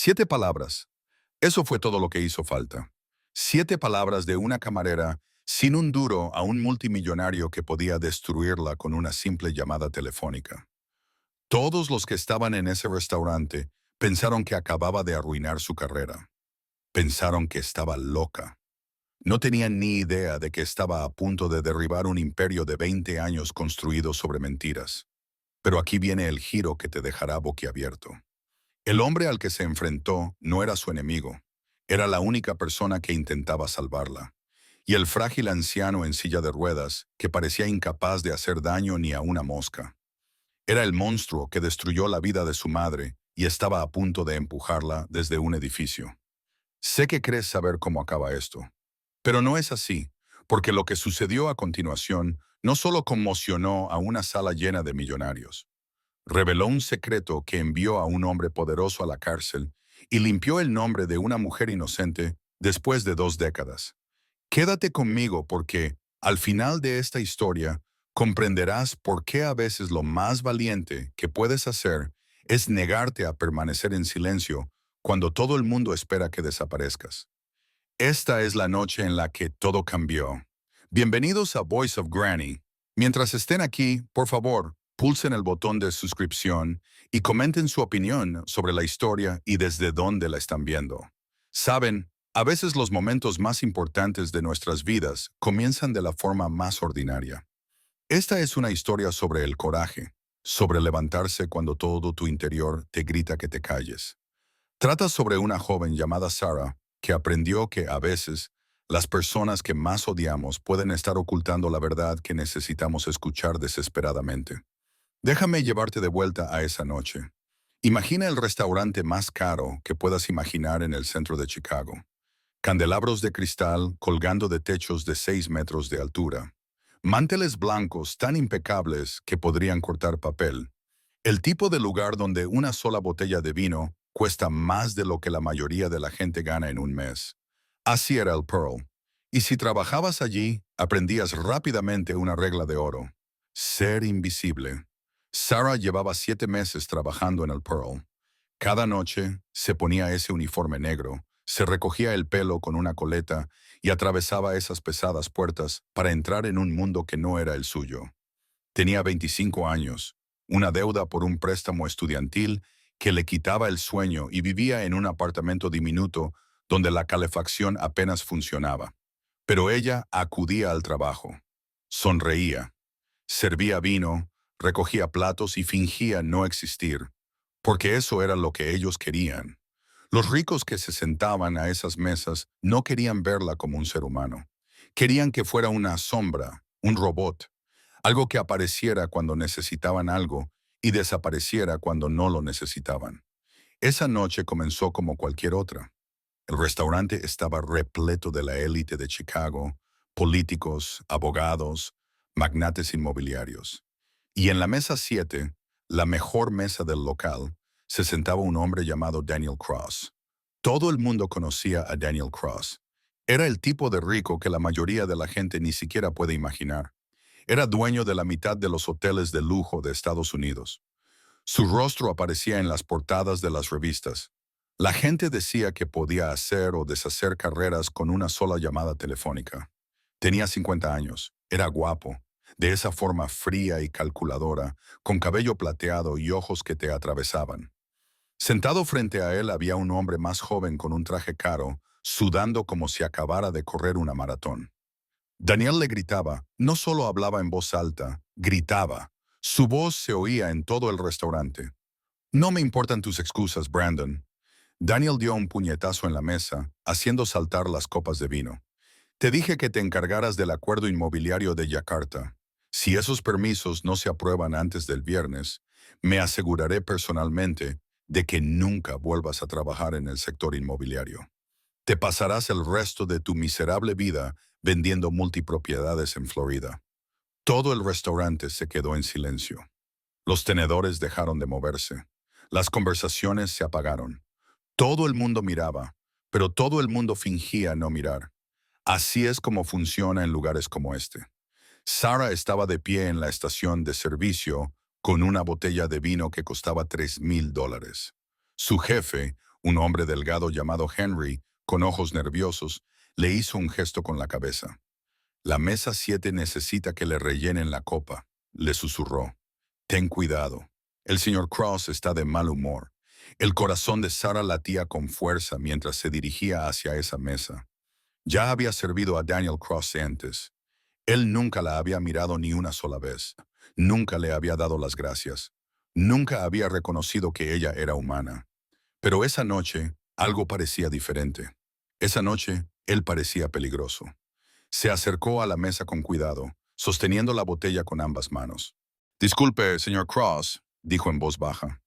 7 palabras. Eso fue todo lo que hizo falta. 7 palabras de una camarera sin un duro a un multimillonario que podía destruirla con una simple llamada telefónica. Todos los que estaban en ese restaurante pensaron que acababa de arruinar su carrera. Pensaron que estaba loca. No tenían ni idea de que estaba a punto de derribar un imperio de 20 años construido sobre mentiras. Pero aquí viene el giro que te dejará boquiabierto. El hombre al que se enfrentó no era su enemigo. Era la única persona que intentaba salvarla. Y el frágil anciano en silla de ruedas, que parecía incapaz de hacer daño ni a una mosca. Era el monstruo que destruyó la vida de su madre y estaba a punto de empujarla desde un edificio. Sé que crees saber cómo acaba esto, pero no es así, porque lo que sucedió a continuación no solo conmocionó a una sala llena de millonarios, reveló un secreto que envió a un hombre poderoso a la cárcel y limpió el nombre de una mujer inocente después de 2 décadas. Quédate conmigo porque, al final de esta historia, comprenderás por qué a veces lo más valiente que puedes hacer es negarte a permanecer en silencio cuando todo el mundo espera que desaparezcas. Esta es la noche en la que todo cambió. Bienvenidos a Voice of Granny. Mientras estén aquí, por favor, pulsen el botón de suscripción y comenten su opinión sobre la historia y desde dónde la están viendo. Saben, a veces los momentos más importantes de nuestras vidas comienzan de la forma más ordinaria. Esta es una historia sobre el coraje, sobre levantarse cuando todo tu interior te grita que te calles. Trata sobre una joven llamada Sarah que aprendió que a veces las personas que más odiamos pueden estar ocultando la verdad que necesitamos escuchar desesperadamente. Déjame llevarte de vuelta a esa noche. Imagina el restaurante más caro que puedas imaginar en el centro de Chicago. Candelabros de cristal colgando de techos de 6 metros de altura. Manteles blancos tan impecables que podrían cortar papel. El tipo de lugar donde una sola botella de vino cuesta más de lo que la mayoría de la gente gana en un mes. Así era el Pearl. Y si trabajabas allí, aprendías rápidamente una regla de oro. Ser invisible. Sarah llevaba 7 meses trabajando en el Pearl. Cada noche se ponía ese uniforme negro, se recogía el pelo con una coleta y atravesaba esas pesadas puertas para entrar en un mundo que no era el suyo. Tenía 25 años, una deuda por un préstamo estudiantil que le quitaba el sueño y vivía en un apartamento diminuto donde la calefacción apenas funcionaba. Pero ella acudía al trabajo. Sonreía. Servía vino, recogía platos y fingía no existir, porque eso era lo que ellos querían. Los ricos que se sentaban a esas mesas no querían verla como un ser humano. Querían que fuera una sombra, un robot, algo que apareciera cuando necesitaban algo y desapareciera cuando no lo necesitaban. Esa noche comenzó como cualquier otra. El restaurante estaba repleto de la élite de Chicago, políticos, abogados, magnates inmobiliarios. Y en la mesa 7, la mejor mesa del local, se sentaba un hombre llamado Daniel Cross. Todo el mundo conocía a Daniel Cross. Era el tipo de rico que la mayoría de la gente ni siquiera puede imaginar. Era dueño de la mitad de los hoteles de lujo de Estados Unidos. Su rostro aparecía en las portadas de las revistas. La gente decía que podía hacer o deshacer carreras con una sola llamada telefónica. Tenía 50 años, era guapo, de esa forma fría y calculadora, con cabello plateado y ojos que te atravesaban. Sentado frente a él había un hombre más joven con un traje caro, sudando como si acabara de correr una maratón. Daniel le gritaba, no solo hablaba en voz alta, gritaba. Su voz se oía en todo el restaurante. No me importan tus excusas, Brandon. Daniel dio un puñetazo en la mesa, haciendo saltar las copas de vino. Te dije que te encargaras del acuerdo inmobiliario de Yakarta. Si esos permisos no se aprueban antes del viernes, me aseguraré personalmente de que nunca vuelvas a trabajar en el sector inmobiliario. Te pasarás el resto de tu miserable vida vendiendo multipropiedades en Florida. Todo el restaurante se quedó en silencio. Los tenedores dejaron de moverse. Las conversaciones se apagaron. Todo el mundo miraba, pero todo el mundo fingía no mirar. Así es como funciona en lugares como este. Sarah estaba de pie en la estación de servicio con una botella de vino que costaba $3,000. Su jefe, Un hombre delgado llamado Henry, con ojos nerviosos, le hizo un gesto con la cabeza. «La mesa 7 necesita que le rellenen la copa», le susurró. «Ten cuidado. El señor Cross está de mal humor». El corazón de Sarah latía con fuerza mientras se dirigía hacia esa mesa. Ya había servido a Daniel Cross antes. Él nunca la había mirado ni una sola vez. Nunca le había dado las gracias. Nunca había reconocido que ella era humana. Pero esa noche, algo parecía diferente. Esa noche, él parecía peligroso. Se acercó a la mesa con cuidado, sosteniendo la botella con ambas manos. «Disculpe, señor Cross», dijo en voz baja.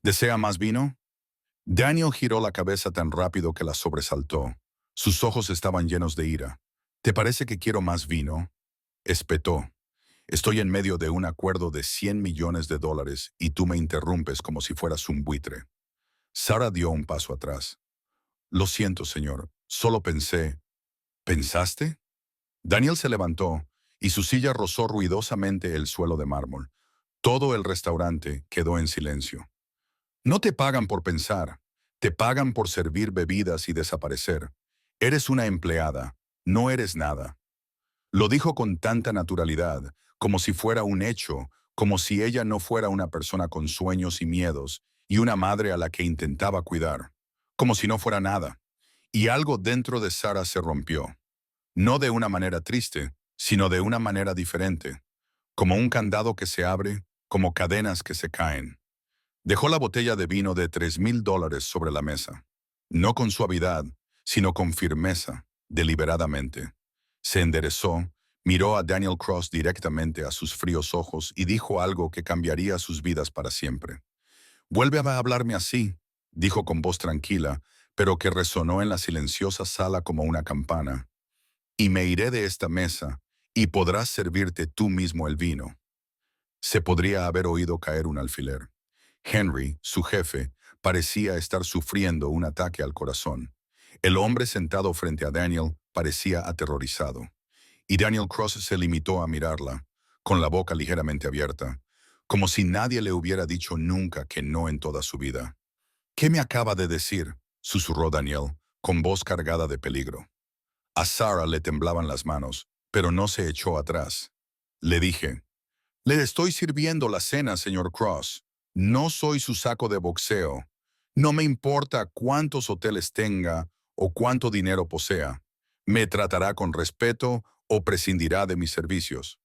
«¿Desea más vino?» Daniel giró la cabeza tan rápido que la sobresaltó. Sus ojos estaban llenos de ira. «¿Te parece que quiero más vino?», espetó. «Estoy en medio de un acuerdo de $100 millones y tú me interrumpes como si fueras un buitre». Sarah dio un paso atrás. «Lo siento, señor. Solo pensé». «¿Pensaste?» Daniel se levantó y su silla rozó ruidosamente el suelo de mármol. Todo el restaurante quedó en silencio. «No te pagan por pensar. Te pagan por servir bebidas y desaparecer. Eres una empleada. No eres nada». Lo dijo con tanta naturalidad, como si fuera un hecho, como si ella no fuera una persona con sueños y miedos, y una madre a la que intentaba cuidar. Como si no fuera nada. Y algo dentro de Sarah se rompió. No de una manera triste, sino de una manera diferente. Como un candado que se abre, como cadenas que se caen. Dejó la botella de vino de $3,000 sobre la mesa. No con suavidad, sino con firmeza, deliberadamente. Se enderezó, miró a Daniel Cross directamente a sus fríos ojos y dijo algo que cambiaría sus vidas para siempre. «Vuelve a hablarme así», dijo con voz tranquila, pero que resonó en la silenciosa sala como una campana. «Y me iré de esta mesa, y podrás servirte tú mismo el vino». Se podría haber oído caer un alfiler. Henry, su jefe, parecía estar sufriendo un ataque al corazón. El hombre sentado frente a Daniel parecía aterrorizado. Y Daniel Cross se limitó a mirarla, con la boca ligeramente abierta, como si nadie le hubiera dicho nunca que no en toda su vida. «¿Qué me acaba de decir?», susurró Daniel, con voz cargada de peligro. A Sarah le temblaban las manos, pero no se echó atrás. Le dije: «Le estoy sirviendo la cena, señor Cross. No soy su saco de boxeo. No me importa cuántos hoteles tenga o cuánto dinero posea. Me tratará con respeto o prescindirá de mis servicios».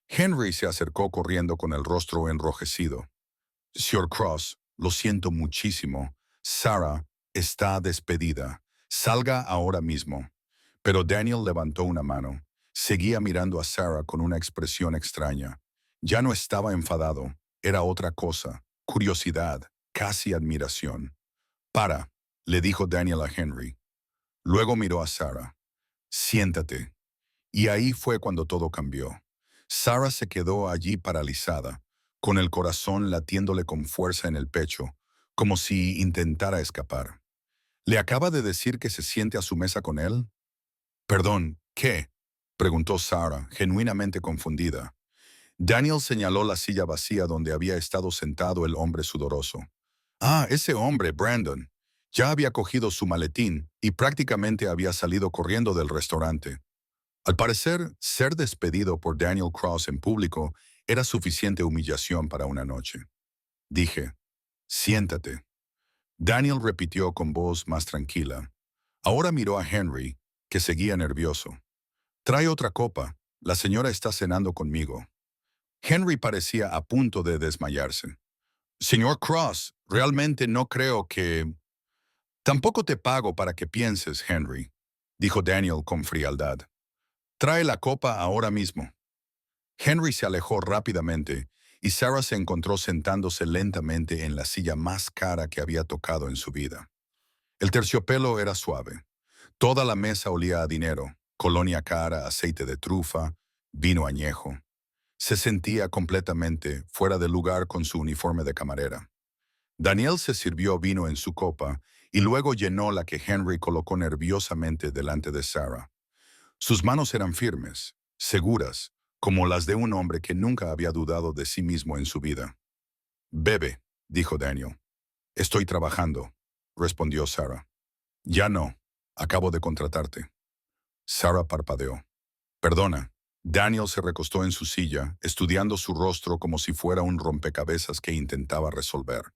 Henry se acercó corriendo con el rostro enrojecido. «Sr. Cross, lo siento muchísimo. Sarah está despedida. Salga ahora mismo». Pero Daniel levantó una mano. Seguía mirando a Sarah con una expresión extraña. Ya no estaba enfadado. Era otra cosa. Curiosidad, casi admiración. «Para», le dijo Daniel a Henry. Luego miró a Sarah. «Siéntate». Y ahí fue cuando todo cambió. Sarah se quedó allí paralizada, con el corazón latiéndole con fuerza en el pecho, como si intentara escapar. «¿Le acaba de decir que se siente a su mesa con él?» «Perdón, ¿qué?», preguntó Sarah, genuinamente confundida. Daniel señaló la silla vacía donde había estado sentado el hombre sudoroso. «Ah, ese hombre, Brandon. Ya había cogido su maletín y prácticamente había salido corriendo del restaurante». Al parecer, ser despedido por Daniel Cross en público era suficiente humillación para una noche. Dije: «Siéntate». Daniel repitió con voz más tranquila. Ahora miró a Henry, que seguía nervioso. «Trae otra copa. La señora está cenando conmigo». Henry parecía a punto de desmayarse. «Señor Cross, realmente no creo que...». «Tampoco te pago para que pienses, Henry», dijo Daniel con frialdad. «Trae la copa ahora mismo». Henry se alejó rápidamente y Sarah se encontró sentándose lentamente en la silla más cara que había tocado en su vida. El terciopelo era suave. Toda la mesa olía a dinero, colonia cara, aceite de trufa, vino añejo. Se sentía completamente fuera de lugar con su uniforme de camarera. Daniel se sirvió vino en su copa y luego llenó la que Henry colocó nerviosamente delante de Sarah. Sus manos eran firmes, seguras, como las de un hombre que nunca había dudado de sí mismo en su vida. «Bebe», dijo Daniel. «Estoy trabajando». respondió Sarah. Ya no. Acabo de contratarte. Sarah parpadeó. Perdona. Daniel se recostó en su silla, estudiando su rostro como si fuera un rompecabezas que intentaba resolver.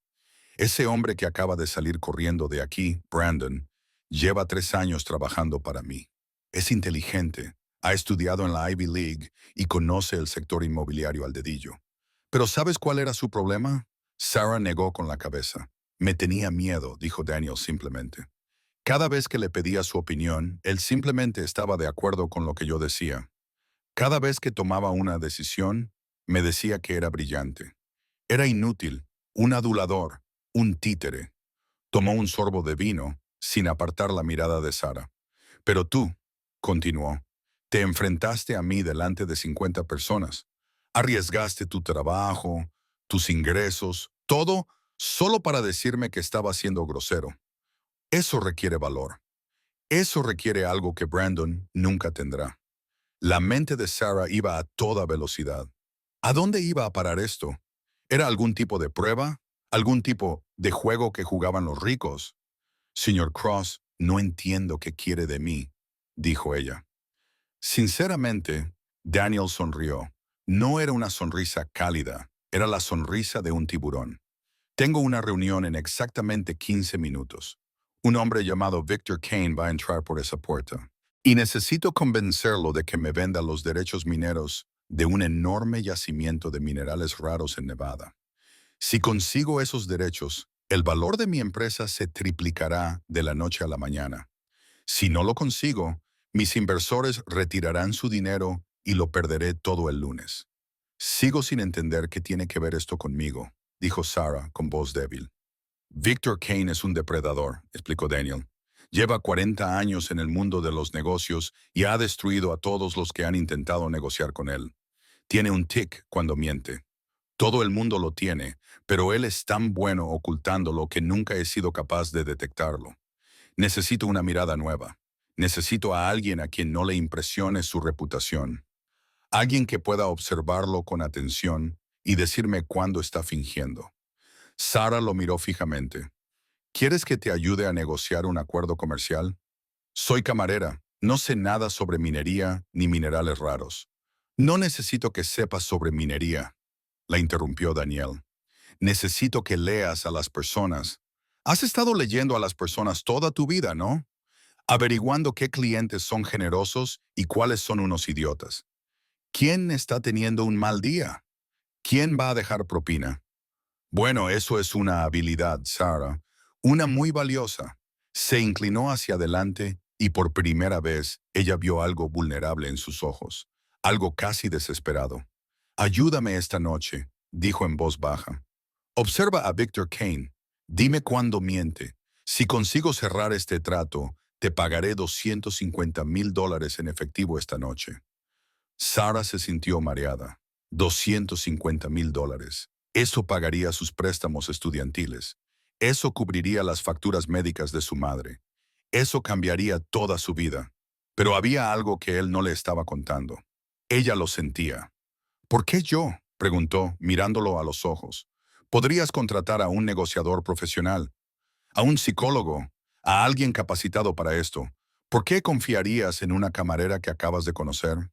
Ese hombre que acaba de salir corriendo de aquí, Brandon, lleva 3 años trabajando para mí. Es inteligente, ha estudiado en la Ivy League y conoce el sector inmobiliario al dedillo. ¿Pero sabes cuál era su problema? Sarah negó con la cabeza. Me tenía miedo, dijo Daniel simplemente. Cada vez que le pedía su opinión, él simplemente estaba de acuerdo con lo que yo decía. Cada vez que tomaba una decisión, me decía que era brillante. Era inútil, un adulador, un títere. Tomó un sorbo de vino, sin apartar la mirada de Sarah. Pero tú, continuó, te enfrentaste a mí delante de 50 personas. Arriesgaste tu trabajo, tus ingresos, todo solo para decirme que estaba siendo grosero. Eso requiere valor. Eso requiere algo que Brandon nunca tendrá. La mente de Sarah iba a toda velocidad. ¿A dónde iba a parar esto? ¿Era algún tipo de prueba? ¿Algún tipo de juego que jugaban los ricos? Señor Cross, no entiendo qué quiere de mí, dijo ella. Sinceramente, Daniel sonrió. No era una sonrisa cálida, era la sonrisa de un tiburón. Tengo una reunión en exactamente 15 minutos. Un hombre llamado Victor Kane va a entrar por esa puerta. Y necesito convencerlo de que me venda los derechos mineros de un enorme yacimiento de minerales raros en Nevada. Si consigo esos derechos, el valor de mi empresa se triplicará de la noche a la mañana. Si no lo consigo, mis inversores retirarán su dinero y lo perderé todo el lunes. Sigo sin entender qué tiene que ver esto conmigo, dijo Sarah con voz débil. Victor Kane es un depredador, explicó Daniel. Lleva 40 años en el mundo de los negocios y ha destruido a todos los que han intentado negociar con él. Tiene un tic cuando miente. Todo el mundo lo tiene, pero él es tan bueno ocultándolo que nunca he sido capaz de detectarlo. Necesito una mirada nueva. Necesito a alguien a quien no le impresione su reputación. Alguien que pueda observarlo con atención y decirme cuándo está fingiendo. Sarah lo miró fijamente. ¿Quieres que te ayude a negociar un acuerdo comercial? Soy camarera. No sé nada sobre minería ni minerales raros. No necesito que sepas sobre minería, la interrumpió Daniel. Necesito que leas a las personas. Has estado leyendo a las personas toda tu vida, ¿no? Averiguando qué clientes son generosos y cuáles son unos idiotas. ¿Quién está teniendo un mal día? ¿Quién va a dejar propina? Bueno, eso es una habilidad, Sarah, una muy valiosa. Se inclinó hacia adelante y por primera vez ella vio algo vulnerable en sus ojos, algo casi desesperado. Ayúdame esta noche, dijo en voz baja. Observa a Victor Kane. Dime cuándo miente. Si consigo cerrar este trato, te pagaré $250,000 en efectivo esta noche. Sarah se sintió mareada. $250,000. Eso pagaría sus préstamos estudiantiles. Eso cubriría las facturas médicas de su madre. Eso cambiaría toda su vida. Pero había algo que él no le estaba contando. Ella lo sentía. ¿Por qué yo?, preguntó, mirándolo a los ojos. Podrías contratar a un negociador profesional, a un psicólogo, a alguien capacitado para esto. ¿Por qué confiarías en una camarera que acabas de conocer?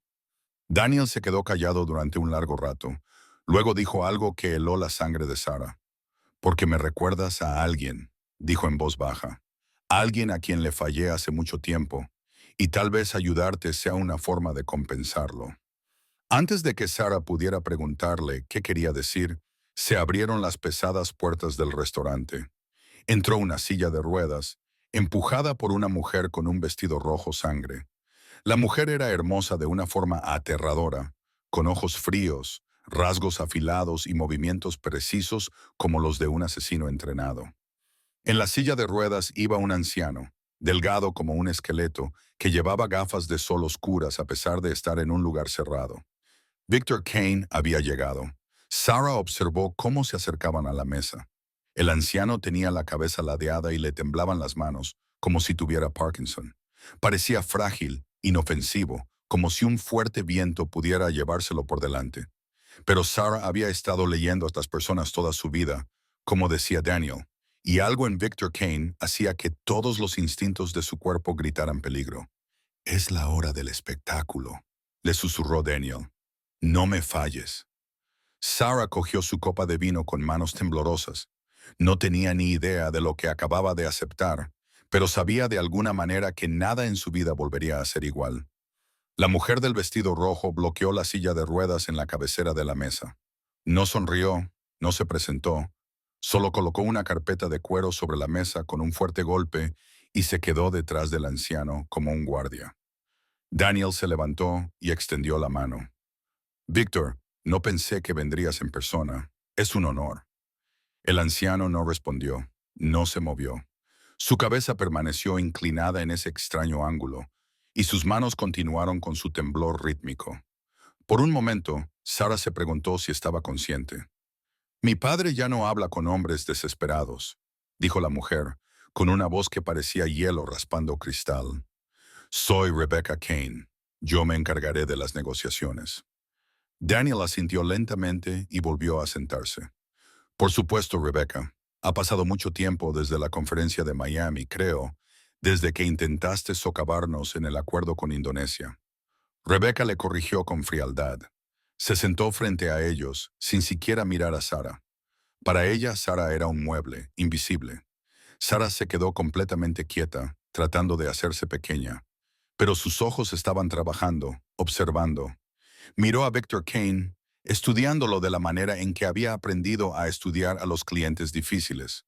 Daniel se quedó callado durante un largo rato. Luego dijo algo que heló la sangre de Sarah. Porque me recuerdas a alguien, dijo en voz baja. Alguien a quien le fallé hace mucho tiempo, y tal vez ayudarte sea una forma de compensarlo. Antes de que Sarah pudiera preguntarle qué quería decir, se abrieron las pesadas puertas del restaurante. Entró una silla de ruedas, empujada por una mujer con un vestido rojo sangre. La mujer era hermosa de una forma aterradora, con ojos fríos, rasgos afilados y movimientos precisos como los de un asesino entrenado. En la silla de ruedas iba un anciano, delgado como un esqueleto, que llevaba gafas de sol oscuras a pesar de estar en un lugar cerrado. Victor Kane había llegado. Sarah observó cómo se acercaban a la mesa. El anciano tenía la cabeza ladeada y le temblaban las manos, como si tuviera Parkinson. Parecía frágil, inofensivo, como si un fuerte viento pudiera llevárselo por delante. Pero Sarah había estado leyendo a estas personas toda su vida, como decía Daniel, y algo en Victor Kane hacía que todos los instintos de su cuerpo gritaran peligro. «Es la hora del espectáculo», le susurró Daniel. «No me falles». Sarah cogió su copa de vino con manos temblorosas. No tenía ni idea de lo que acababa de aceptar, pero sabía de alguna manera que nada en su vida volvería a ser igual. La mujer del vestido rojo bloqueó la silla de ruedas en la cabecera de la mesa. No sonrió, no se presentó, solo colocó una carpeta de cuero sobre la mesa con un fuerte golpe y se quedó detrás del anciano como un guardia. Daniel se levantó y extendió la mano. «Víctor, no pensé que vendrías en persona. Es un honor». El anciano no respondió, no se movió. Su cabeza permaneció inclinada en ese extraño ángulo, y sus manos continuaron con su temblor rítmico. Por un momento, Sarah se preguntó si estaba consciente. «Mi padre ya no habla con hombres desesperados», dijo la mujer, con una voz que parecía hielo raspando cristal. «Soy Rebecca Kane. Yo me encargaré de las negociaciones». Daniel asintió lentamente y volvió a sentarse. «Por supuesto, Rebecca. Ha pasado mucho tiempo desde la conferencia de Miami, creo, desde que intentaste socavarnos en el acuerdo con Indonesia». Rebecca le corrigió con frialdad. Se sentó frente a ellos, sin siquiera mirar a Sarah. Para ella, Sarah era un mueble, invisible. Sarah se quedó completamente quieta, tratando de hacerse pequeña. Pero sus ojos estaban trabajando, observando. Miró a Victor Kane, estudiándolo de la manera en que había aprendido a estudiar a los clientes difíciles.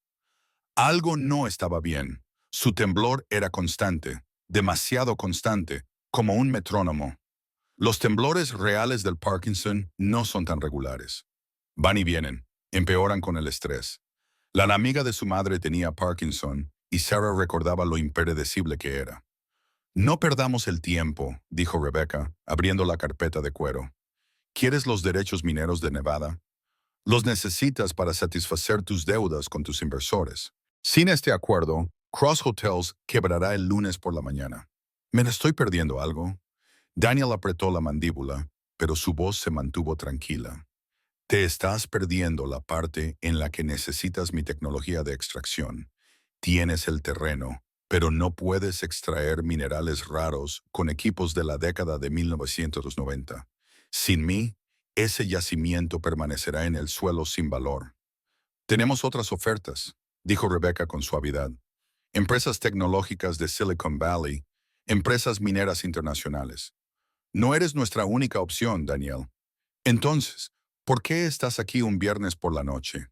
Algo no estaba bien. Su temblor era constante, demasiado constante, como un metrónomo. Los temblores reales del Parkinson no son tan regulares. Van y vienen, empeoran con el estrés. La amiga de su madre tenía Parkinson y Sarah recordaba lo impredecible que era. «No perdamos el tiempo», dijo Rebecca, abriendo la carpeta de cuero. «¿Quieres los derechos mineros de Nevada? Los necesitas para satisfacer tus deudas con tus inversores. Sin este acuerdo, Cross Hotels quebrará el lunes por la mañana». «¿Me estoy perdiendo algo?». Daniel apretó la mandíbula, pero su voz se mantuvo tranquila. «Te estás perdiendo la parte en la que necesitas mi tecnología de extracción. Tienes el terreno, pero no puedes extraer minerales raros con equipos de la década de 1990. Sin mí, ese yacimiento permanecerá en el suelo sin valor». «Tenemos otras ofertas», dijo Rebecca con suavidad. «Empresas tecnológicas de Silicon Valley, empresas mineras internacionales. No eres nuestra única opción, Daniel. Entonces, ¿por qué estás aquí un viernes por la noche?»,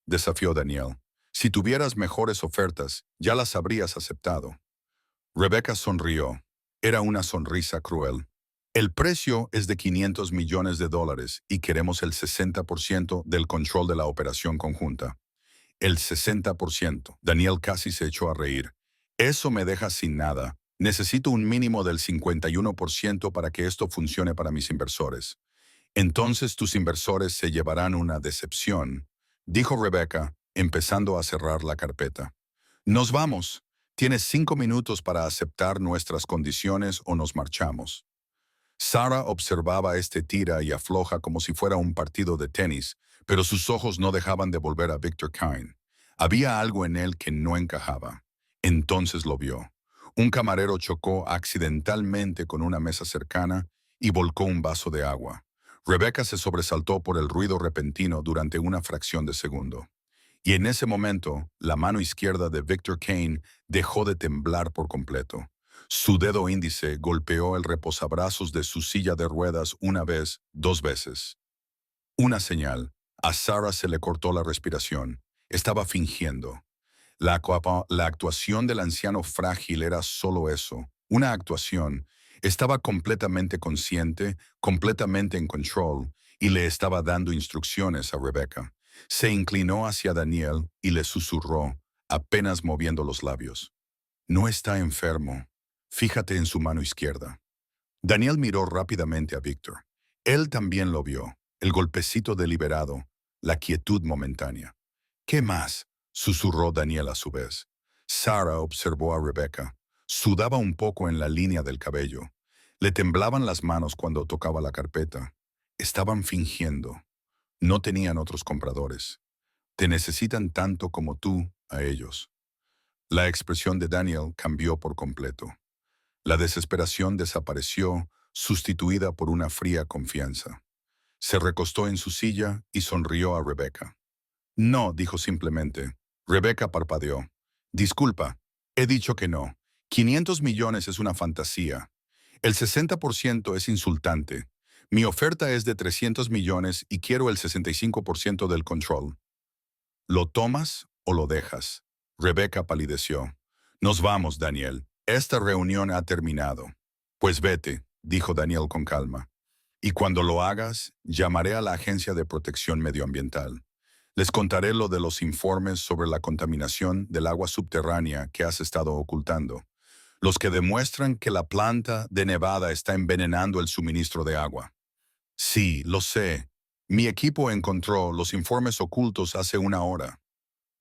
desafió Daniel. «Si tuvieras mejores ofertas, ya las habrías aceptado». Rebecca sonrió. Era una sonrisa cruel. «El precio es de $500 millones y queremos el 60% del control de la operación conjunta». «El 60%. Daniel casi se echó a reír. «Eso me deja sin nada. Necesito un mínimo del 51% para que esto funcione para mis inversores». «Entonces tus inversores se llevarán una decepción», dijo Rebecca, empezando a cerrar la carpeta. «Nos vamos. Tienes 5 minutos para aceptar nuestras condiciones o nos marchamos». Sarah observaba este tira y afloja como si fuera un partido de tenis, pero sus ojos no dejaban de volver a Victor Kane. Había algo en él que no encajaba. Entonces lo vio. Un camarero chocó accidentalmente con una mesa cercana y volcó un vaso de agua. Rebecca se sobresaltó por el ruido repentino durante una fracción de segundo. Y en ese momento, la mano izquierda de Victor Kane dejó de temblar por completo. Su dedo índice golpeó el reposabrazos de su silla de ruedas una vez, 2 veces. Una señal. A Sarah se le cortó la respiración. Estaba fingiendo. La actuación del anciano frágil era solo eso, una actuación. Estaba completamente consciente, completamente en control, y le estaba dando instrucciones a Rebecca. Se inclinó hacia Daniel y le susurró, apenas moviendo los labios. «No está enfermo. Fíjate en su mano izquierda». Daniel miró rápidamente a Víctor. Él también lo vio, el golpecito deliberado, la quietud momentánea. «¿Qué más?», susurró Daniel a su vez. Sarah observó a Rebecca. Sudaba un poco en la línea del cabello. Le temblaban las manos cuando tocaba la carpeta. Estaban fingiendo. No tenían otros compradores. Te necesitan tanto como tú a ellos. La expresión de Daniel cambió por completo. La desesperación desapareció, sustituida por una fría confianza. Se recostó en su silla y sonrió a Rebecca. No, dijo simplemente. Rebecca parpadeó. Disculpa, he dicho que no. 500 millones es una fantasía. El 60% es insultante. Mi oferta es de 300 millones y quiero el 65% del control. ¿Lo tomas o lo dejas? Rebecca palideció. Nos vamos, Daniel. Esta reunión ha terminado. Pues vete, dijo Daniel con calma. Y cuando lo hagas, llamaré a la Agencia de Protección Medioambiental. Les contaré lo de los informes sobre la contaminación del agua subterránea que has estado ocultando, los que demuestran que la planta de Nevada está envenenando el suministro de agua. Sí, lo sé. Mi equipo encontró los informes ocultos hace una hora.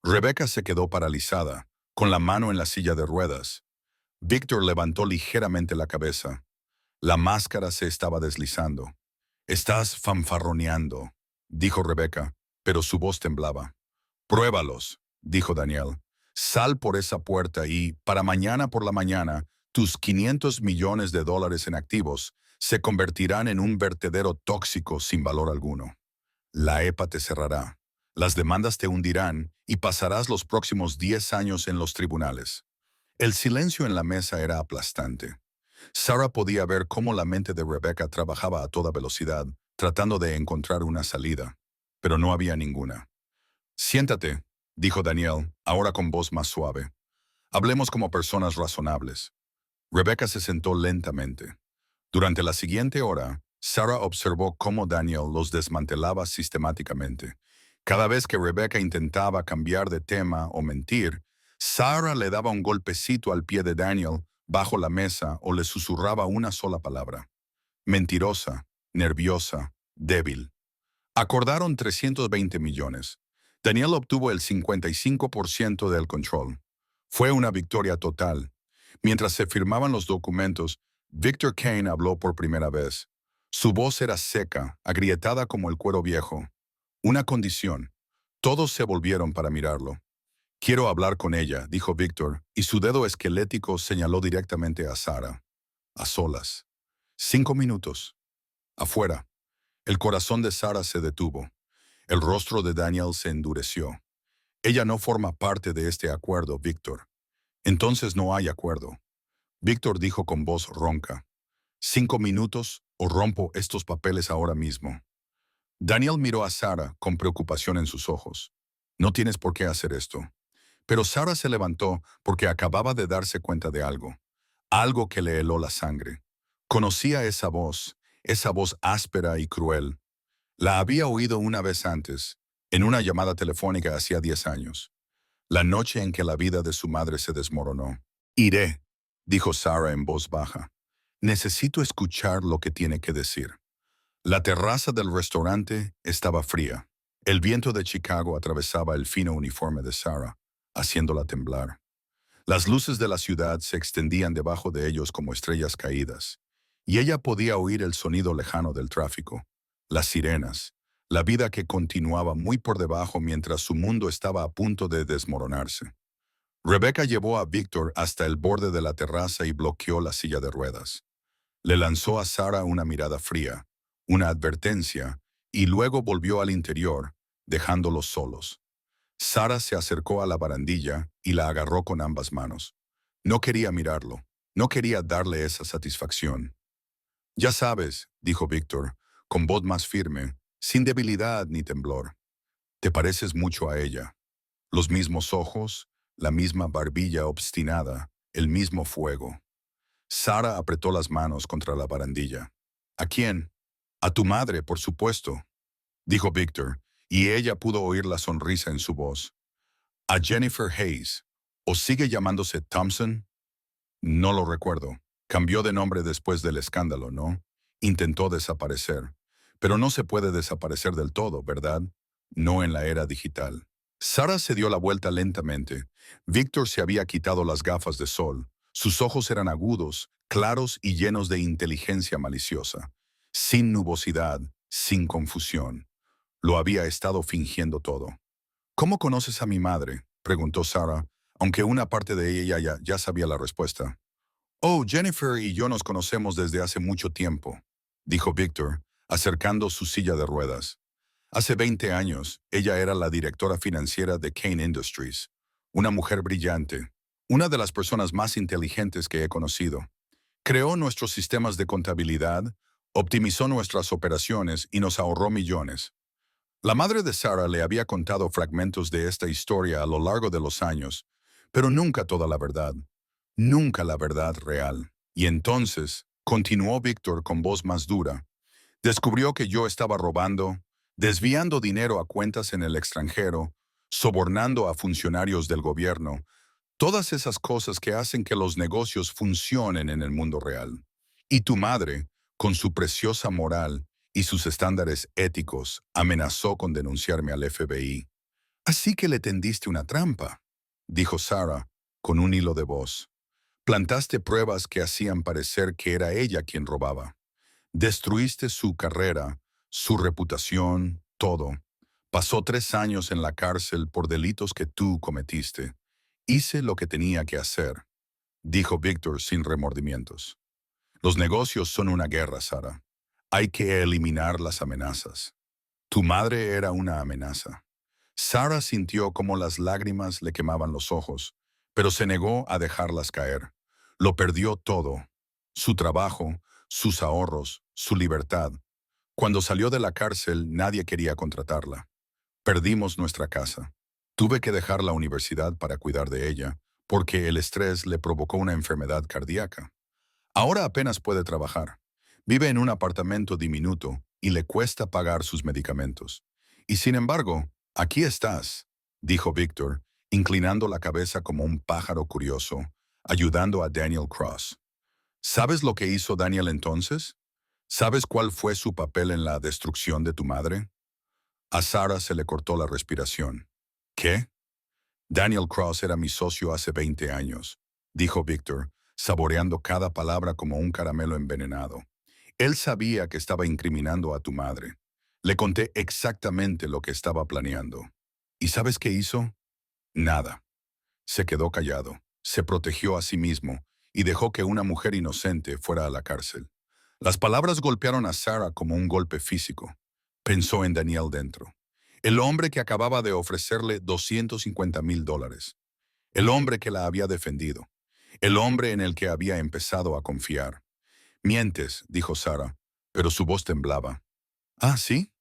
Rebecca se quedó paralizada, con la mano en la silla de ruedas. Víctor levantó ligeramente la cabeza. La máscara se estaba deslizando. Estás fanfarroneando, dijo Rebecca, pero su voz temblaba. Pruébalos, dijo Daniel. Sal por esa puerta y, para mañana por la mañana, tus 500 millones de dólares en activos se convertirán en un vertedero tóxico sin valor alguno. La EPA te cerrará, las demandas te hundirán y pasarás los próximos 10 años en los tribunales. El silencio en la mesa era aplastante. Sarah podía ver cómo la mente de Rebecca trabajaba a toda velocidad, tratando de encontrar una salida, pero no había ninguna. Siéntate, dijo Daniel, ahora con voz más suave. Hablemos como personas razonables. Rebecca se sentó lentamente. Durante la siguiente hora, Sarah observó cómo Daniel los desmantelaba sistemáticamente. Cada vez que Rebecca intentaba cambiar de tema o mentir, Sarah le daba un golpecito al pie de Daniel bajo la mesa o le susurraba una sola palabra. Mentirosa, nerviosa, débil. Acordaron 320 millones. Daniel obtuvo el 55% del control. Fue una victoria total. Mientras se firmaban los documentos, Victor Kane habló por primera vez. Su voz era seca, agrietada como el cuero viejo. Una condición. Todos se volvieron para mirarlo. Quiero hablar con ella, dijo Victor, y su dedo esquelético señaló directamente a Sarah. A solas. 5 minutos. Afuera. El corazón de Sarah se detuvo. El rostro de Daniel se endureció. Ella no forma parte de este acuerdo, Victor. Entonces no hay acuerdo. Víctor dijo con voz ronca. 5 minutos o rompo estos papeles ahora mismo. Daniel miró a Sarah con preocupación en sus ojos. No tienes por qué hacer esto. Pero Sarah se levantó porque acababa de darse cuenta de algo. Algo que le heló la sangre. Conocía esa voz áspera y cruel. La había oído una vez antes, en una llamada telefónica hacía 10 años. La noche en que la vida de su madre se desmoronó. Iré, dijo Sarah en voz baja. Necesito escuchar lo que tiene que decir. La terraza del restaurante estaba fría. El viento de Chicago atravesaba el fino uniforme de Sarah, haciéndola temblar. Las luces de la ciudad se extendían debajo de ellos como estrellas caídas, y ella podía oír el sonido lejano del tráfico, las sirenas, la vida que continuaba muy por debajo mientras su mundo estaba a punto de desmoronarse. Rebecca llevó a Víctor hasta el borde de la terraza y bloqueó la silla de ruedas. Le lanzó a Sarah una mirada fría, una advertencia, y luego volvió al interior, dejándolos solos. Sarah se acercó a la barandilla y la agarró con ambas manos. No quería mirarlo, no quería darle esa satisfacción. Ya sabes, dijo Víctor, con voz más firme, sin debilidad ni temblor. Te pareces mucho a ella. Los mismos ojos, la misma barbilla obstinada, el mismo fuego. Sarah apretó las manos contra la barandilla. ¿A quién? A tu madre, por supuesto, dijo Víctor, y ella pudo oír la sonrisa en su voz. A Jennifer Hayes. ¿O sigue llamándose Thompson? No lo recuerdo. Cambió de nombre después del escándalo, ¿no? Intentó desaparecer. Pero no se puede desaparecer del todo, ¿verdad? No en la era digital. Sarah se dio la vuelta lentamente. Víctor se había quitado las gafas de sol. Sus ojos eran agudos, claros y llenos de inteligencia maliciosa. Sin nubosidad, sin confusión. Lo había estado fingiendo todo. ¿Cómo conoces a mi madre?, preguntó Sarah, aunque una parte de ella ya sabía la respuesta. Oh, Jennifer y yo nos conocemos desde hace mucho tiempo, dijo Victor, acercando su silla de ruedas. Hace 20 años, ella era la directora financiera de Kane Industries, una mujer brillante, una de las personas más inteligentes que he conocido. Creó nuestros sistemas de contabilidad, optimizó nuestras operaciones y nos ahorró millones. La madre de Sarah le había contado fragmentos de esta historia a lo largo de los años, pero nunca toda la verdad, nunca la verdad real. Y entonces, continuó Víctor con voz más dura, descubrió que yo estaba robando, desviando dinero a cuentas en el extranjero, sobornando a funcionarios del gobierno, todas esas cosas que hacen que los negocios funcionen en el mundo real. Y tu madre, con su preciosa moral y sus estándares éticos, amenazó con denunciarme al FBI. Así que le tendiste una trampa, dijo Sarah, con un hilo de voz. Plantaste pruebas que hacían parecer que era ella quien robaba. Destruiste su carrera, su reputación, todo. Pasó 3 años en la cárcel por delitos que tú cometiste. Hice lo que tenía que hacer, dijo Víctor sin remordimientos. Los negocios son una guerra, Sara. Hay que eliminar las amenazas. Tu madre era una amenaza. Sara sintió cómo las lágrimas le quemaban los ojos, pero se negó a dejarlas caer. Lo perdió todo. Su trabajo, sus ahorros, su libertad. Cuando salió de la cárcel, nadie quería contratarla. Perdimos nuestra casa. Tuve que dejar la universidad para cuidar de ella, porque el estrés le provocó una enfermedad cardíaca. Ahora apenas puede trabajar. Vive en un apartamento diminuto y le cuesta pagar sus medicamentos. Y sin embargo, aquí estás, dijo Víctor, inclinando la cabeza como un pájaro curioso, ayudando a Daniel Cross. ¿Sabes lo que hizo Daniel entonces? ¿Sabes cuál fue su papel en la destrucción de tu madre? A Sarah se le cortó la respiración. ¿Qué? Daniel Cross era mi socio hace 20 años, dijo Víctor, saboreando cada palabra como un caramelo envenenado. Él sabía que estaba incriminando a tu madre. Le conté exactamente lo que estaba planeando. ¿Y sabes qué hizo? Nada. Se quedó callado, se protegió a sí mismo y dejó que una mujer inocente fuera a la cárcel. Las palabras golpearon a Sarah como un golpe físico. Pensó en Daniel dentro. El hombre que acababa de ofrecerle $250,000. El hombre que la había defendido. El hombre en el que había empezado a confiar. Mientes, dijo Sarah, pero su voz temblaba. ¿Ah, sí?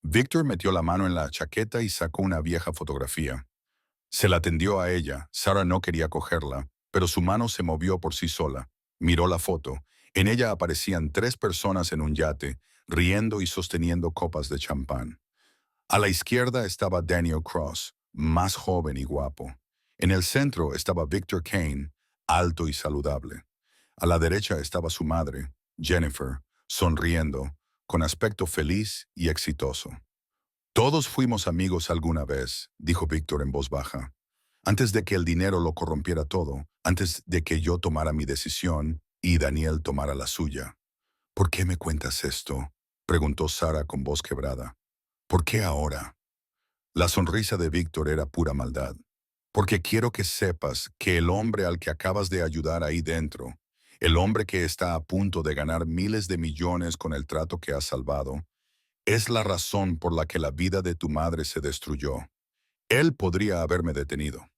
Víctor metió la mano en la chaqueta y sacó una vieja fotografía. Se la tendió a ella. Sarah no quería cogerla, pero su mano se movió por sí sola. Miró la foto. En ella aparecían 3 personas en un yate, riendo y sosteniendo copas de champán. A la izquierda estaba Daniel Cross, más joven y guapo. En el centro estaba Victor Kane, alto y saludable. A la derecha estaba su madre, Jennifer, sonriendo, con aspecto feliz y exitoso. Todos fuimos amigos alguna vez, dijo Víctor en voz baja. Antes de que el dinero lo corrompiera todo, antes de que yo tomara mi decisión y Daniel tomara la suya. ¿Por qué me cuentas esto?, preguntó Sarah con voz quebrada. ¿Por qué ahora? La sonrisa de Víctor era pura maldad. Porque quiero que sepas que el hombre al que acabas de ayudar ahí dentro, el hombre que está a punto de ganar miles de millones con el trato que has salvado, es la razón por la que la vida de tu madre se destruyó. Él podría haberme detenido.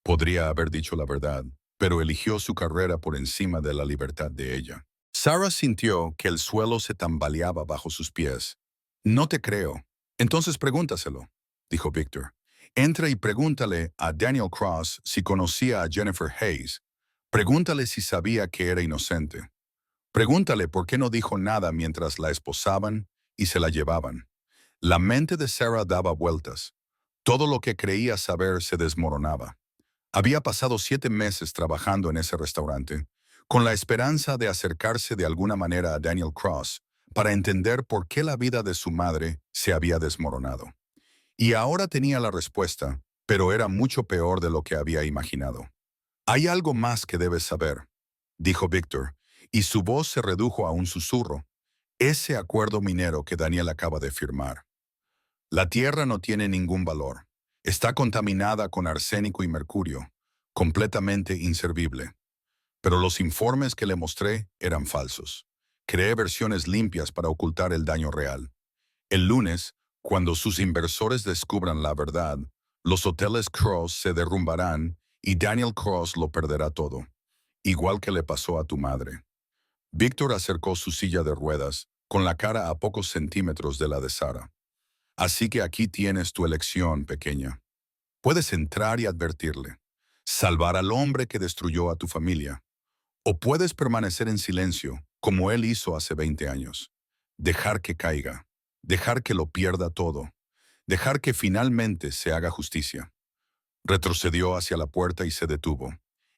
Podría haber dicho la verdad, pero eligió su carrera por encima de la libertad de ella. Sarah sintió que el suelo se tambaleaba bajo sus pies. No te creo. Entonces pregúntaselo, dijo Victor. Entra y pregúntale a Daniel Cross si conocía a Jennifer Hayes. Pregúntale si sabía que era inocente. Pregúntale por qué no dijo nada mientras la esposaban y se la llevaban. La mente de Sarah daba vueltas. Todo lo que creía saber se desmoronaba. Había pasado 7 meses trabajando en ese restaurante, con la esperanza de acercarse de alguna manera a Daniel Cross para entender por qué la vida de su madre se había desmoronado. Y ahora tenía la respuesta, pero era mucho peor de lo que había imaginado. Hay algo más que debes saber, dijo Víctor, y su voz se redujo a un susurro. Ese acuerdo minero que Daniel acaba de firmar. La tierra no tiene ningún valor. Está contaminada con arsénico y mercurio, completamente inservible. Pero los informes que le mostré eran falsos. Creé versiones limpias para ocultar el daño real. El lunes, cuando sus inversores descubran la verdad, los hoteles Cross se derrumbarán y Daniel Cross lo perderá todo, igual que le pasó a tu madre. Víctor acercó su silla de ruedas, con la cara a pocos centímetros de la de Sara. Así que aquí tienes tu elección, pequeña. Puedes entrar y advertirle, salvar al hombre que destruyó a tu familia, o puedes permanecer en silencio, como él hizo hace 20 años. Dejar que caiga, dejar que lo pierda todo, dejar que finalmente se haga justicia. Retrocedió hacia la puerta y se detuvo.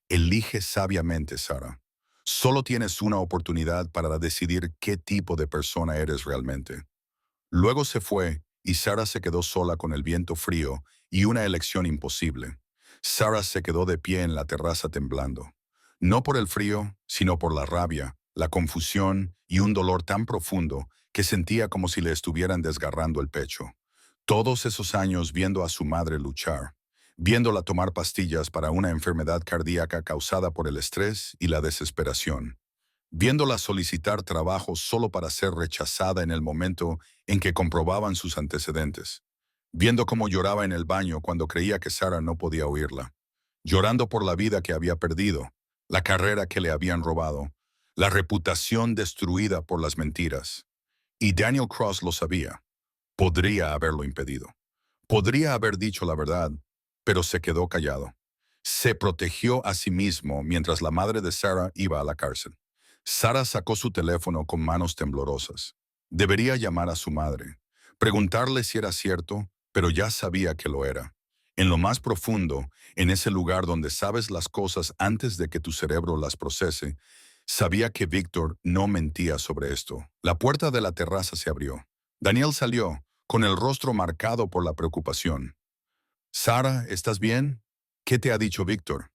Elige sabiamente, Sara. Solo tienes una oportunidad para decidir qué tipo de persona eres realmente. Luego se fue y Sara se quedó sola con el viento frío y una elección imposible. Sara se quedó de pie en la terraza temblando. No por el frío, sino por la rabia, la confusión y un dolor tan profundo que sentía como si le estuvieran desgarrando el pecho. Todos esos años viendo a su madre luchar, viéndola tomar pastillas para una enfermedad cardíaca causada por el estrés y la desesperación, viéndola solicitar trabajo solo para ser rechazada en el momento en que comprobaban sus antecedentes, viendo cómo lloraba en el baño cuando creía que Sara no podía oírla, llorando por la vida que había perdido, la carrera que le habían robado, la reputación destruida por las mentiras. Y Daniel Cross lo sabía. Podría haberlo impedido. Podría haber dicho la verdad, pero se quedó callado. Se protegió a sí mismo mientras la madre de Sara iba a la cárcel. Sara sacó su teléfono con manos temblorosas. Debería llamar a su madre, preguntarle si era cierto, pero ya sabía que lo era. En lo más profundo, en ese lugar donde sabes las cosas antes de que tu cerebro las procese, sabía que Víctor no mentía sobre esto. La puerta de la terraza se abrió. Daniel salió, con el rostro marcado por la preocupación. «Sara, ¿estás bien? ¿Qué te ha dicho Víctor?»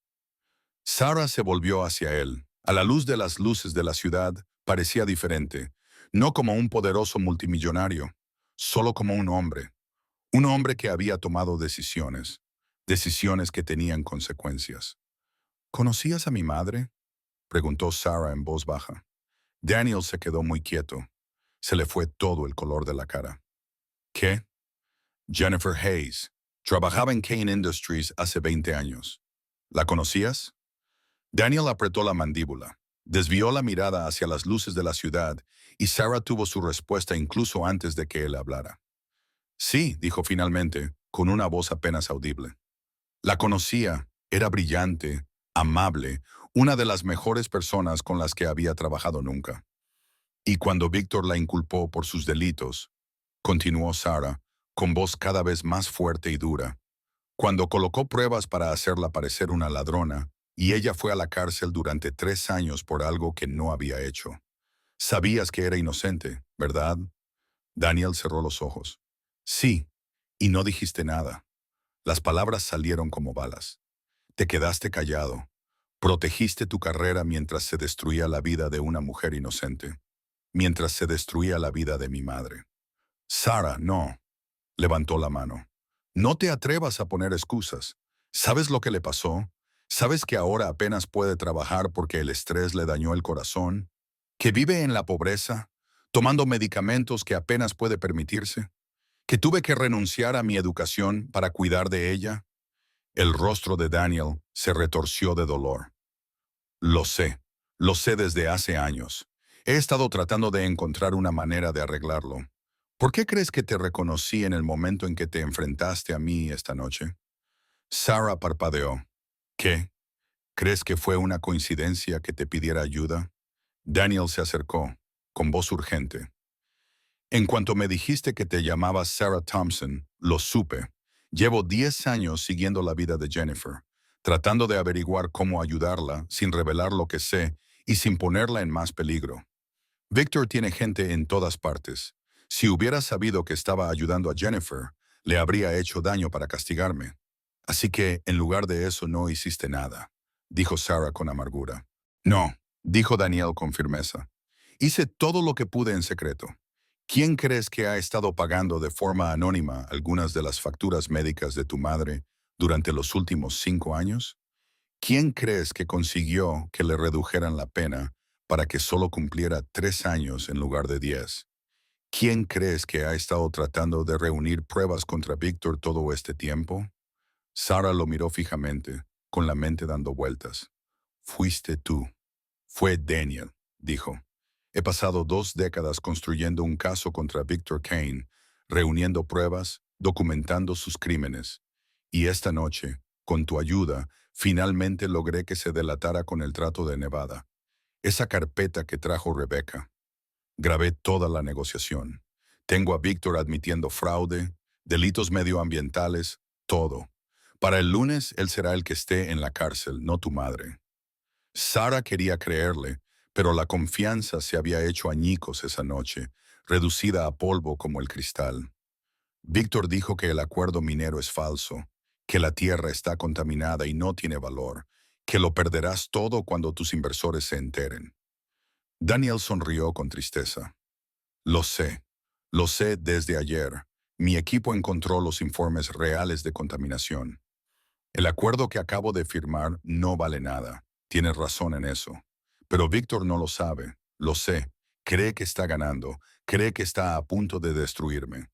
Sara se volvió hacia él. A la luz de las luces de la ciudad, parecía diferente, no como un poderoso multimillonario, solo como un hombre que había tomado decisiones, decisiones que tenían consecuencias. «¿Conocías a mi madre?», preguntó Sara en voz baja. Daniel se quedó muy quieto. Se le fue todo el color de la cara. «¿Qué?» «Jennifer Hayes. Trabajaba en Kane Industries hace 20 años. ¿La conocías?» Daniel apretó la mandíbula, desvió la mirada hacia las luces de la ciudad y Sara tuvo su respuesta incluso antes de que él hablara. «Sí», dijo finalmente, con una voz apenas audible. «La conocía, era brillante, amable, una de las mejores personas con las que había trabajado nunca. Y cuando Víctor la inculpó por sus delitos», continuó Sara, con voz cada vez más fuerte y dura, «cuando colocó pruebas para hacerla parecer una ladrona, y ella fue a la cárcel durante 3 años por algo que no había hecho. Sabías que era inocente, ¿verdad?» Daniel cerró los ojos. «Sí, y no dijiste nada. Las palabras salieron como balas. Te quedaste callado. Protegiste tu carrera mientras se destruía la vida de una mujer inocente. Mientras se destruía la vida de mi madre». «Sara, no», levantó la mano. «No te atrevas a poner excusas. ¿Sabes lo que le pasó? ¿Sabes que ahora apenas puede trabajar porque el estrés le dañó el corazón? ¿Que vive en la pobreza, tomando medicamentos que apenas puede permitirse? ¿Que tuve que renunciar a mi educación para cuidar de ella?» El rostro de Daniel se retorció de dolor. Lo sé desde hace años. He estado tratando de encontrar una manera de arreglarlo. ¿Por qué crees que te reconocí en el momento en que te enfrentaste a mí esta noche?» Sara parpadeó. «¿Qué? ¿Crees que fue una coincidencia que te pidiera ayuda?» Daniel se acercó, con voz urgente. «En cuanto me dijiste que te llamabas Sarah Thompson, lo supe. Llevo 10 años siguiendo la vida de Jennifer, tratando de averiguar cómo ayudarla sin revelar lo que sé y sin ponerla en más peligro. Victor tiene gente en todas partes. Si hubiera sabido que estaba ayudando a Jennifer, le habría hecho daño para castigarme. Así que, en lugar de eso, no hiciste nada», dijo Sara con amargura. «No», dijo Daniel con firmeza. «Hice todo lo que pude en secreto. ¿Quién crees que ha estado pagando de forma anónima algunas de las facturas médicas de tu madre durante los últimos 5 años? ¿Quién crees que consiguió que le redujeran la pena para que solo cumpliera 3 años en lugar de 10? ¿Quién crees que ha estado tratando de reunir pruebas contra Víctor todo este tiempo? Sara lo miró fijamente, con la mente dando vueltas. Fuiste tú. Fue Daniel, dijo. He pasado 2 décadas construyendo un caso contra Victor Kane, reuniendo pruebas, documentando sus crímenes. Y esta noche, con tu ayuda, finalmente logré que se delatara con el trato de Nevada. Esa carpeta que trajo Rebecca. Grabé toda la negociación. Tengo a Víctor admitiendo fraude, delitos medioambientales, todo. Para el lunes, él será el que esté en la cárcel, no tu madre. Sara quería creerle, pero la confianza se había hecho añicos esa noche, reducida a polvo como el cristal. Víctor dijo que el acuerdo minero es falso, que la tierra está contaminada y no tiene valor, que lo perderás todo cuando tus inversores se enteren. Daniel sonrió con tristeza. Lo sé desde ayer. Mi equipo encontró los informes reales de contaminación. El acuerdo que acabo de firmar no vale nada. Tienes razón en eso. Pero Víctor no lo sabe. Lo sé. Cree que está ganando. Cree que está a punto de destruirme.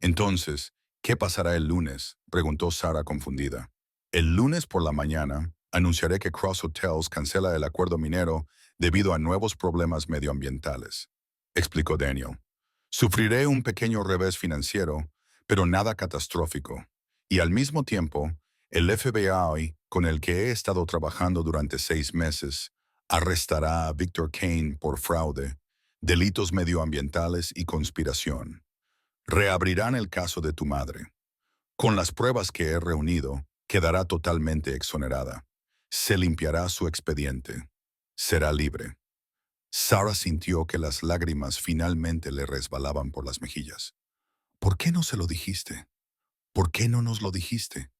Entonces, ¿qué pasará el lunes?, preguntó Sara confundida. El lunes por la mañana, anunciaré que Cross Hotels cancela el acuerdo minero debido a nuevos problemas medioambientales, explicó Daniel. Sufriré un pequeño revés financiero, pero nada catastrófico. Y al mismo tiempo, el FBI, con el que he estado trabajando durante 6 meses, arrestará a Victor Kane por fraude, delitos medioambientales y conspiración. Reabrirán el caso de tu madre. Con las pruebas que he reunido, quedará totalmente exonerada. Se limpiará su expediente. Será libre. Sara sintió que las lágrimas finalmente le resbalaban por las mejillas. ¿Por qué no se lo dijiste? ¿Por qué no nos lo dijiste?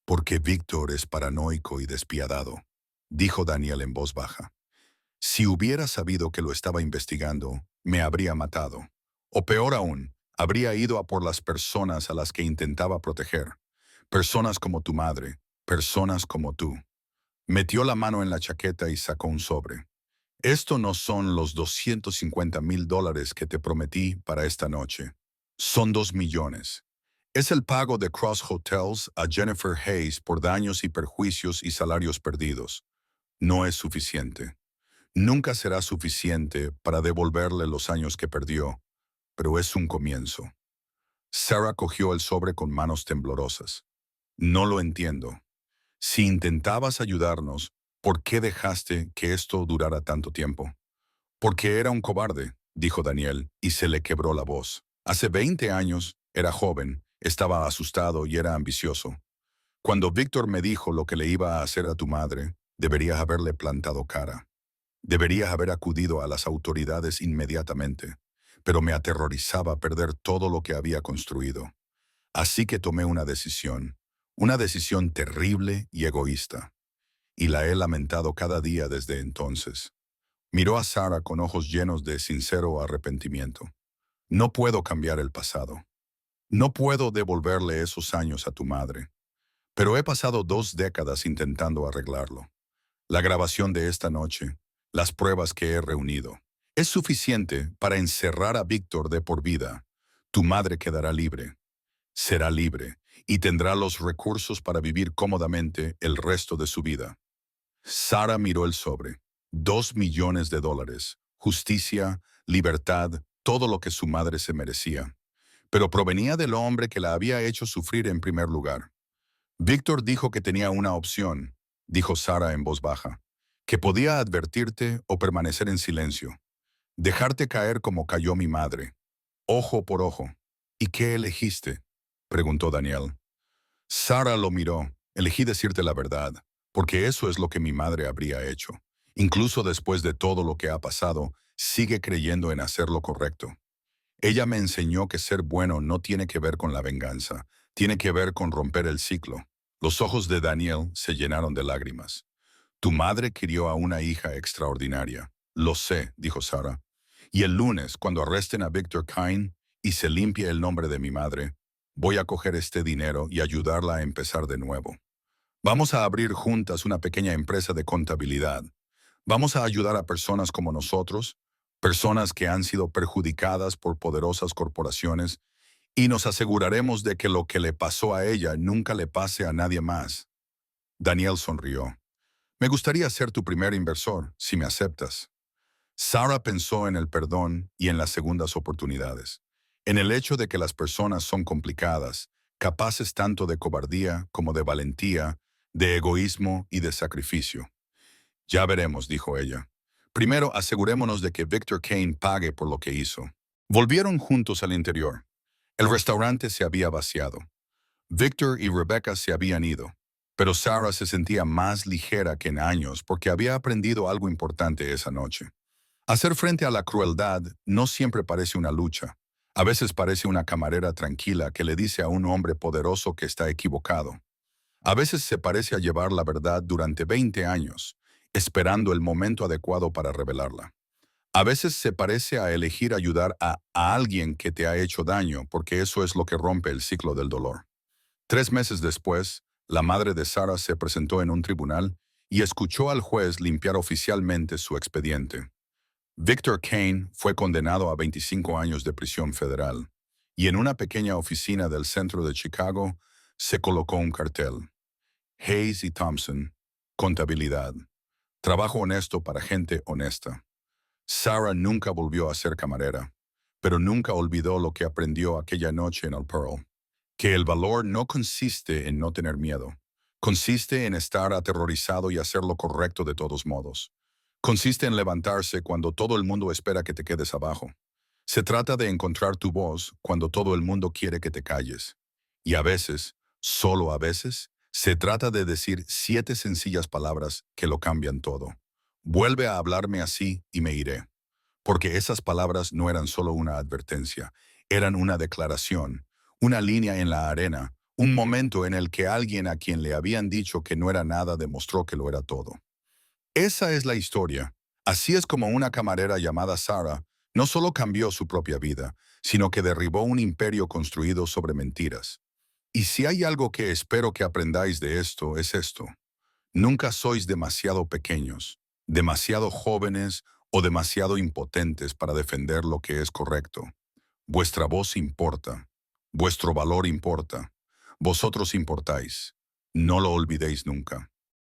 Porque Víctor es paranoico y despiadado, dijo Daniel en voz baja. Si hubiera sabido que lo estaba investigando, me habría matado. O peor aún, habría ido a por las personas a las que intentaba proteger. Personas como tu madre, personas como tú. Metió la mano en la chaqueta y sacó un sobre. Esto no son los $250,000 que te prometí para esta noche. Son 2 millones. Es el pago de Cross Hotels a Jennifer Hayes por daños y perjuicios y salarios perdidos. No es suficiente. Nunca será suficiente para devolverle los años que perdió, pero es un comienzo. Sarah cogió el sobre con manos temblorosas. No lo entiendo. Si intentabas ayudarnos, ¿por qué dejaste que esto durara tanto tiempo? Porque era un cobarde, dijo Daniel, y se le quebró la voz. Hace 20 años, era joven, estaba asustado y era ambicioso. Cuando Víctor me dijo lo que le iba a hacer a tu madre, deberías haberle plantado cara. Deberías haber acudido a las autoridades inmediatamente, pero me aterrorizaba perder todo lo que había construido. Así que tomé una decisión terrible y egoísta, y la he lamentado cada día desde entonces. Miró a Sara con ojos llenos de sincero arrepentimiento. No puedo cambiar el pasado. No puedo devolverle esos años a tu madre, pero he pasado 2 décadas intentando arreglarlo. La grabación de esta noche, las pruebas que he reunido, es suficiente para encerrar a Víctor de por vida. Tu madre quedará libre, será libre y tendrá los recursos para vivir cómodamente el resto de su vida. Sara miró el sobre. $2 millones. Justicia, libertad, todo lo que su madre se merecía. Pero provenía del hombre que la había hecho sufrir en primer lugar. Víctor dijo que tenía una opción, dijo Sara en voz baja, que podía advertirte o permanecer en silencio, dejarte caer como cayó mi madre, ojo por ojo. ¿Y qué elegiste?, preguntó Daniel. Sara lo miró. Elegí decirte la verdad, porque eso es lo que mi madre habría hecho. Incluso después de todo lo que ha pasado, sigue creyendo en hacer lo correcto. Ella me enseñó que ser bueno no tiene que ver con la venganza, tiene que ver con romper el ciclo. Los ojos de Daniel se llenaron de lágrimas. Tu madre crió a una hija extraordinaria. Lo sé, dijo Sara. Y el lunes, cuando arresten a Victor Kine y se limpie el nombre de mi madre, voy a coger este dinero y ayudarla a empezar de nuevo. Vamos a abrir juntas una pequeña empresa de contabilidad. Vamos a ayudar a personas como nosotros, personas que han sido perjudicadas por poderosas corporaciones, y nos aseguraremos de que lo que le pasó a ella nunca le pase a nadie más. Daniel sonrió. Me gustaría ser tu primer inversor, si me aceptas. Sarah pensó en el perdón y en las segundas oportunidades, en el hecho de que las personas son complicadas, capaces tanto de cobardía como de valentía, de egoísmo y de sacrificio. Ya veremos, dijo ella. Primero asegurémonos de que Victor Kane pague por lo que hizo. Volvieron juntos al interior. El restaurante se había vaciado. Victor y Rebecca se habían ido, pero Sarah se sentía más ligera que en años porque había aprendido algo importante esa noche. Hacer frente a la crueldad no siempre parece una lucha. A veces parece una camarera tranquila que le dice a un hombre poderoso que está equivocado. A veces se parece a llevar la verdad durante 20 años, esperando el momento adecuado para revelarla. A veces se parece a elegir ayudar a alguien que te ha hecho daño, porque eso es lo que rompe el ciclo del dolor. 3 meses después, la madre de Sarah se presentó en un tribunal y escuchó al juez limpiar oficialmente su expediente. Victor Kane fue condenado a 25 años de prisión federal, y en una pequeña oficina del centro de Chicago se colocó un cartel. Hayes y Thompson, contabilidad. Trabajo honesto para gente honesta. Sarah nunca volvió a ser camarera, pero nunca olvidó lo que aprendió aquella noche en el Pearl. Que el valor no consiste en no tener miedo. Consiste en estar aterrorizado y hacer lo correcto de todos modos. Consiste en levantarse cuando todo el mundo espera que te quedes abajo. Se trata de encontrar tu voz cuando todo el mundo quiere que te calles. Y a veces, solo a veces, se trata de decir 7 sencillas palabras que lo cambian todo. Vuelve a hablarme así y me iré. Porque esas palabras no eran solo una advertencia, eran una declaración, una línea en la arena, un momento en el que alguien a quien le habían dicho que no era nada demostró que lo era todo. Esa es la historia. Así es como una camarera llamada Sarah no solo cambió su propia vida, sino que derribó un imperio construido sobre mentiras. Y si hay algo que espero que aprendáis de esto, es esto. Nunca sois demasiado pequeños, demasiado jóvenes o demasiado impotentes para defender lo que es correcto. Vuestra voz importa. Vuestro valor importa. Vosotros importáis. No lo olvidéis nunca.